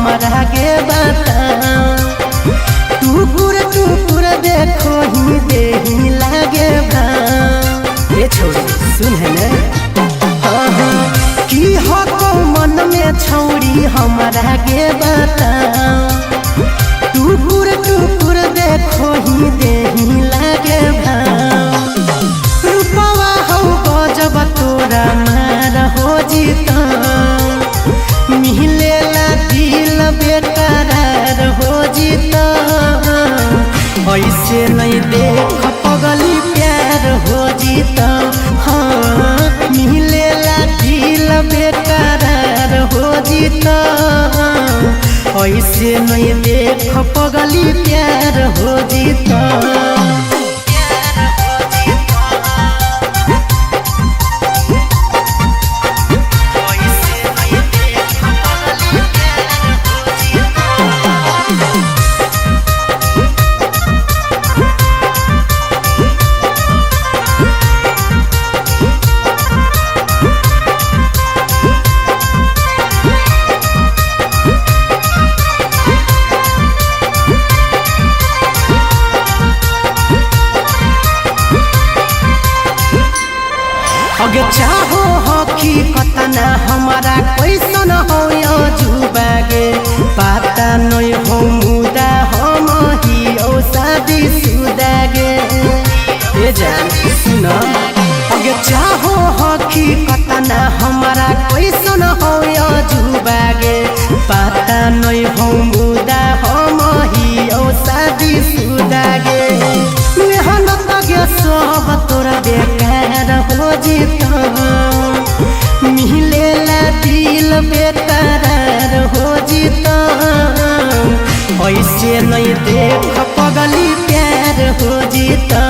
हमारा के बताओ। टुकुर टुकुर देखो ही देही लागे भाव। ए छोरी सुन है ना की हो को मन में छौरी हमारा के बताओ। टुकुर टुकुर देखो ही देही लागे भाव। रूपवा हो गजब तोरा मार हो जीता। मिलेला दिल बेकरार हो जीता। ऐसे नहीं देख पगली प्यार हो जीता। हाँ मिलेला दिल बेकरार हो जीता। ऐसे नहीं देख पगली प्यार हो जीता। अगे चाहो हकी कतना हमारा कैसन हो जुबागे। पता नहीं हो मुदा हम ही ओ शादी सुदागे। ए जान सुन अगे चाहो हकी कतना हमारा कैसन हो जुबागे। पता नहीं हो मुदा हम ही ओ शादी सुदागे। मेहनत गे सब तोरा बेकार हो जीता। मिलेला दिल बेकरार हो जीता। ऐसे नहीं देख पगली प्यार हो जीता।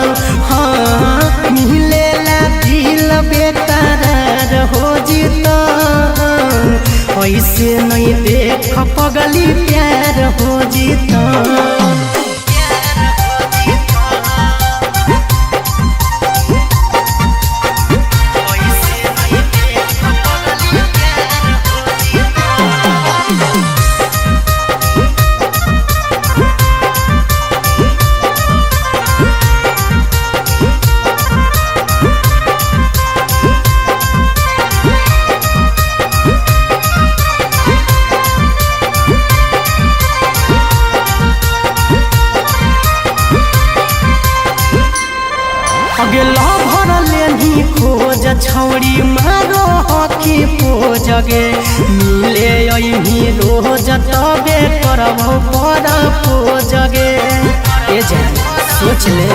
हाँ मिलेला दिल बेकरार हो जीता। ऐसे नहीं देख पगली प्यार हो जीता। अगे लभर लेनी खोज छौरी मारो हकी पोजगे। मिले यही रोज तबे करबो पर पोजगे। ए जान सोच ले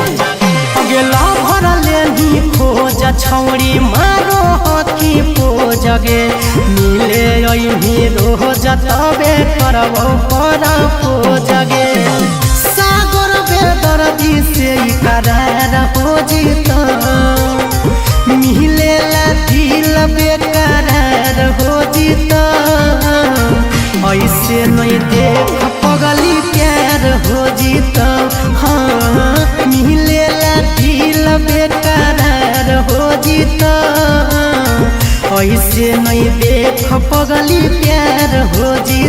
अगे लभर लेनी खोज छौरी मारो हकी पोजगे। मिले यही रोज तबे करबो पर पोजगे। सागर बेदर्दी से करार हो जीता। मिलेला दिल बेकरार हो जीता। ऐसे नहीं देख पगली प्यार हो जीता। हाँ मिलेला दिल बेकरार हो जीता। ऐसे नहीं देख पगली प्यार हो जीता।